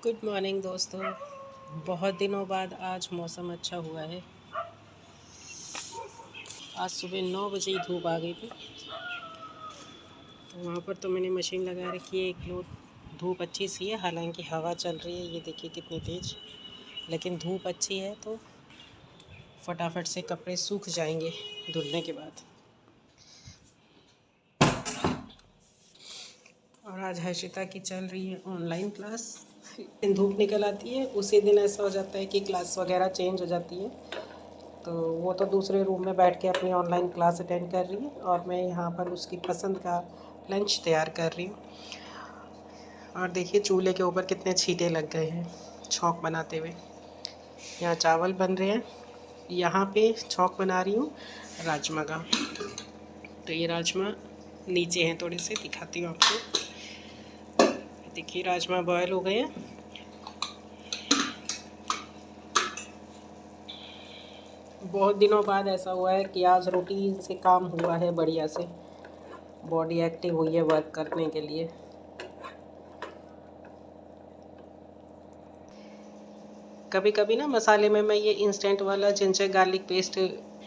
Good morning दोस्तों। बहुत दिनों बाद आज मौसम अच्छा हुआ है। आज सुबह 9 बजे ही धूप आ गई थी, तो वहाँ पर तो मैंने मशीन लगा रखी है। एक लोड धूप अच्छी सी है, हालांकि हवा चल रही है, ये देखिए कितनी तेज़। लेकिन धूप अच्छी है तो फटाफट से कपड़े सूख जाएंगे धुलने के बाद। और आज हर्षिता की चल रही है ऑनलाइन क्लास। धूप निकल आती है उसी दिन ऐसा हो जाता है कि क्लास वगैरह चेंज हो जाती है। तो वो तो दूसरे रूम में बैठ के अपनी ऑनलाइन क्लास अटेंड कर रही है और मैं यहाँ पर उसकी पसंद का लंच तैयार कर रही हूँ। और देखिए चूल्हे के ऊपर कितने छींटे लग गए हैं छौंक बनाते हुए। यहाँ चावल बन रहे हैं, यहाँ पे छौंक बना रही हूँ राजमा का। तो ये राजमा नीचे हैं, थोड़े से दिखाती हूँ आपको। देखिए राजमा बॉयल हो गए हैं। बहुत दिनों बाद ऐसा हुआ है कि आज रूटीन से काम हुआ है, बढ़िया से बॉडी एक्टिव हुई है वर्क करने के लिए। कभी कभी ना मसाले में मैं ये इंस्टेंट वाला जिंजर गार्लिक पेस्ट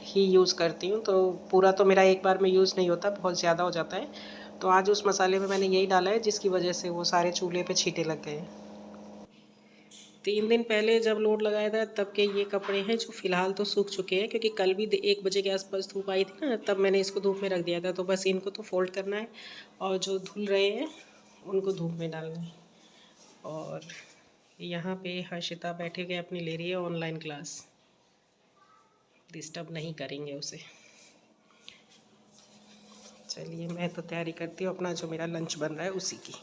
ही यूज़ करती हूँ, तो पूरा तो मेरा एक बार में यूज़ नहीं होता, बहुत ज़्यादा हो जाता है। तो आज उस मसाले में मैंने यही डाला है जिसकी वजह से वो सारे चूल्हे पे छींटे लग गए। 3 दिन पहले जब लोड लगाया था तब के ये कपड़े हैं जो फ़िलहाल तो सूख चुके हैं, क्योंकि कल भी 1 बजे के आसपास धूप आई थी ना, तब मैंने इसको धूप में रख दिया था। तो बस इनको तो फोल्ड करना है और जो धुल रहे हैं उनको धूप में डालना है। और यहाँ पे हर्षिता बैठे हुए अपनी ले रही है ऑनलाइन क्लास। डिस्टर्ब नहीं करेंगे उसे। चलिए मैं तो तैयारी करती हूँ अपना, जो मेरा लंच बन रहा है उसी की।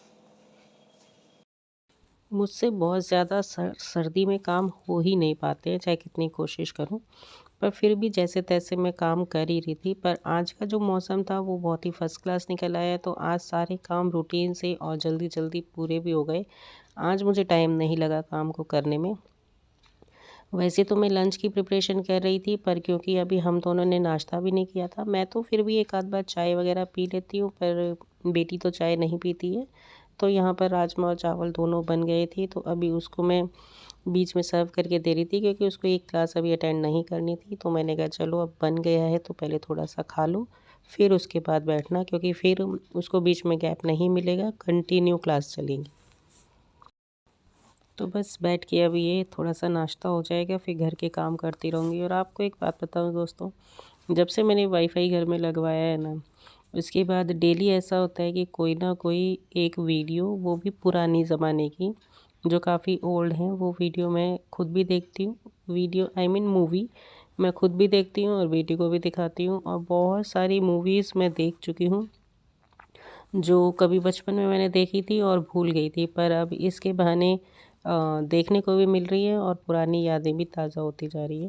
मुझसे बहुत ज़्यादा सर्दी में काम हो ही नहीं पाते हैं, चाहे कितनी कोशिश करूं। पर फिर भी जैसे तैसे मैं काम कर ही रही थी। पर आज का जो मौसम था वो बहुत ही फर्स्ट क्लास निकल आया, तो आज सारे काम रूटीन से और जल्दी जल्दी पूरे भी हो गए। आज मुझे टाइम नहीं लगा काम को करने में। वैसे तो मैं लंच की प्रिपरेशन कर रही थी, पर क्योंकि अभी हम दोनों ने नाश्ता भी नहीं किया था, मैं तो फिर भी एक आध बार चाय वगैरह पी लेती हूँ, पर बेटी तो चाय नहीं पीती है। तो यहाँ पर राजमा और चावल दोनों बन गए थे, तो अभी उसको मैं बीच में सर्व करके दे रही थी, क्योंकि उसको एक क्लास अभी अटेंड नहीं करनी थी। तो मैंने कहा चलो अब बन गया है तो पहले थोड़ा सा खा लो, फिर उसके बाद बैठना, क्योंकि फिर उसको बीच में गैप नहीं मिलेगा, कंटिन्यू क्लास चलेंगी। तो बस बैठ के अब ये थोड़ा सा नाश्ता हो जाएगा, फिर घर के काम करती रहूँगी। और आपको एक बात बताऊँ दोस्तों, जब से मैंने वाईफाई घर में लगवाया है ना, उसके बाद डेली ऐसा होता है कि कोई ना कोई एक वीडियो, वो भी पुरानी ज़माने की जो काफ़ी ओल्ड हैं, वो वीडियो मैं खुद भी देखती हूँ। वीडियो आई मीन मूवी मैं खुद भी देखती हूँ और बेटी को भी दिखाती हूँ। और बहुत सारी मूवीज़ मैं देख चुकी हूँ जो कभी बचपन में मैंने देखी थी और भूल गई थी, पर अब इसके बहाने देखने को भी मिल रही है और पुरानी यादें भी ताज़ा होती जा रही है।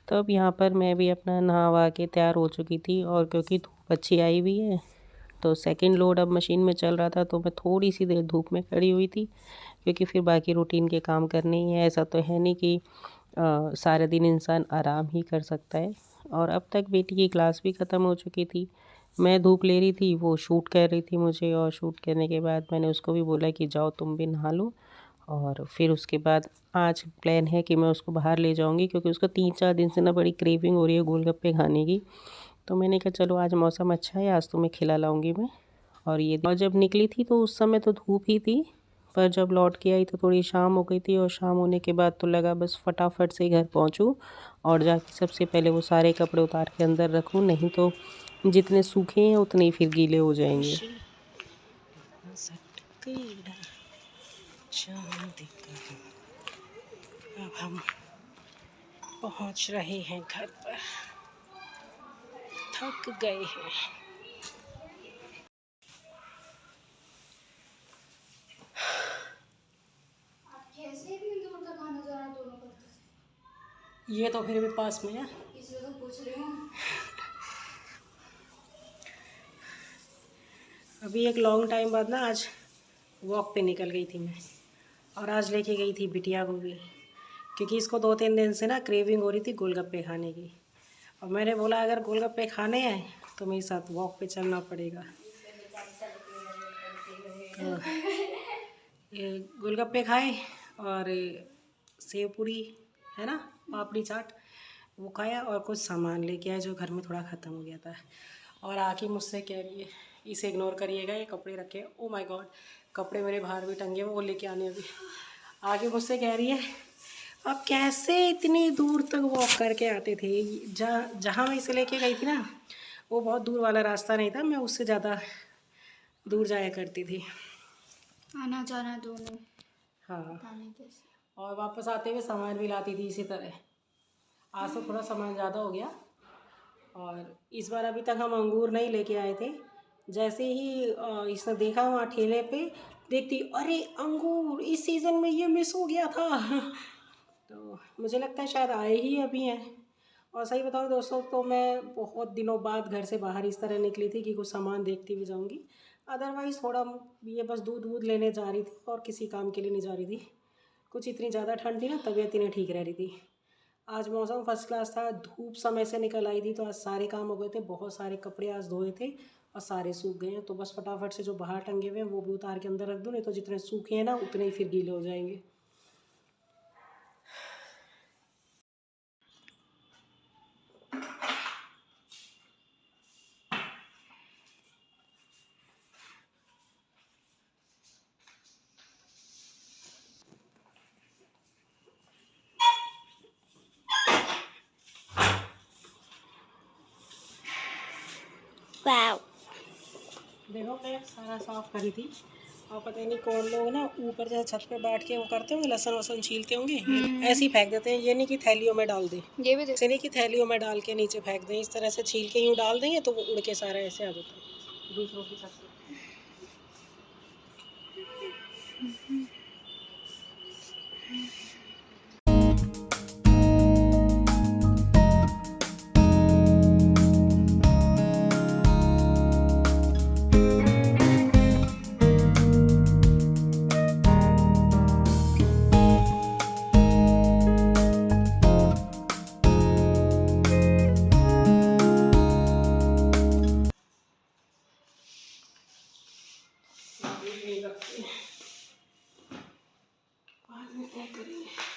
तो अब यहाँ पर मैं भी अपना नहा वहा के तैयार हो चुकी थी, और क्योंकि धूप अच्छी आई हुई है तो सेकंड लोड अब मशीन में चल रहा था, तो मैं थोड़ी सी देर धूप में खड़ी हुई थी, क्योंकि फिर बाकी रूटीन के काम करने ही है। ऐसा तो है नहीं कि सारे दिन इंसान आराम ही कर सकता है। और अब तक बेटी की क्लास भी ख़त्म हो चुकी थी, मैं धूप ले रही थी, वो शूट कर रही थी मुझे। और शूट करने के बाद मैंने उसको भी बोला कि जाओ तुम भी नहा लो। और फिर उसके बाद आज प्लान है कि मैं उसको बाहर ले जाऊंगी, क्योंकि उसको 3-4 दिन से ना बड़ी क्रेविंग हो रही है गोलगप्पे खाने की। तो मैंने कहा चलो आज मौसम अच्छा है, आज तुम्हें खिला लाऊंगी मैं। और जब निकली थी तो उस समय तो धूप ही थी, पर जब लौट के आई तो थोड़ी शाम हो गई थी। और शाम होने के बाद तो लगा बस फटाफट से घर पहुंचूं और जाके सबसे पहले वो सारे कपड़े उतार के अंदर रखूं, नहीं तो जितने सूखे हैं उतने ही फिर गीले हो जाएंगे। अब हम पहुंच रहे हैं घर पर, थक गए हैं। कैसे इतनी दूर तक आना जाना दोनों करते थे? ये तो फिर भी पास में है, इसलिए तो पूछ रही हूँ। अभी एक लॉन्ग टाइम बाद ना आज वॉक पे निकल गई थी मैं। और आज लेके गई थी बिटिया को भी, क्योंकि इसको 2-3 दिन से ना क्रेविंग हो रही थी गोलगप्पे खाने की। और मैंने बोला अगर गोलगप्पे खाने हैं तो मेरे साथ वॉक पे चलना पड़ेगा। तो ये गोलगप्पे खाए और सेव पूरी है ना, पापड़ी चाट, वो खाया और कुछ सामान लेके आया जो घर में थोड़ा ख़त्म हो गया था। और आके मुझसे कह रही है, इसे इग्नोर करिएगा, ये कपड़े रखे, ओ माय गॉड, कपड़े मेरे बाहर भी टंगे हुए, वो लेके आने अभी। आगे मुझसे कह रही है, आप कैसे इतनी दूर तक वॉक करके आते थे? जहाँ मैं इसे लेके गई थी ना, वो बहुत दूर वाला रास्ता नहीं था, मैं उससे ज़्यादा दूर जाया करती थी। आना जाना दोनों। हाँ, आने जैसे। और वापस आते हुए सामान भी लाती थी इसी तरह। आज तो थोड़ा सामान ज़्यादा हो गया। और इस बार अभी तक हम अंगूर नहीं लेके आए थे। जैसे ही इसने देखा वहाँ ठेले पे, देखती, अरे अंगूर, इस सीज़न में ये मिस हो गया था। तो मुझे लगता है शायद आए ही अभी हैं। और सही बताऊँ दोस्तों, तो मैं बहुत दिनों बाद घर से बाहर इस तरह निकली थी कि कुछ सामान देखती भी जाऊँगी। अदरवाइज़ थोड़ा ये बस दूध वूध लेने जा रही थी और किसी काम के लिए नहीं जा रही थी। कुछ इतनी ज़्यादा ठंड थी ना, तबीयत ही नहीं ठीक रह रही थी। आज मौसम फर्स्ट क्लास था, धूप समय से निकल आई थी, तो आज सारे काम हो गए थे। बहुत सारे कपड़े आज धोए थे और सारे सूख गए हैं। तो बस फटाफट से जो बाहर टंगे हुए हैं वो भी उतार के अंदर रख दूँ, नहीं तो जितने सूखे हैं ना उतने ही फिर गीले हो जाएंगे। वाव। देखो मैं सारा साफ करी थी, और पता नहीं कौन लोग ना ऊपर जैसे छत पे बैठ के वो करते होंगे, लहसुन वसन छीलते होंगे, ऐसे ही फेंक देते हैं। ये नहीं कि थैलियों में डाल दें, ये भी ऐसे नहीं कि थैलियों में डाल के नीचे फेंक दें, इस तरह से छील के यूँ डाल देंगे तो वो उड़ के सारा ऐसे आ जाता है दूसरों की छत पे। नहीं रखते, बाद में क्या करेंगे।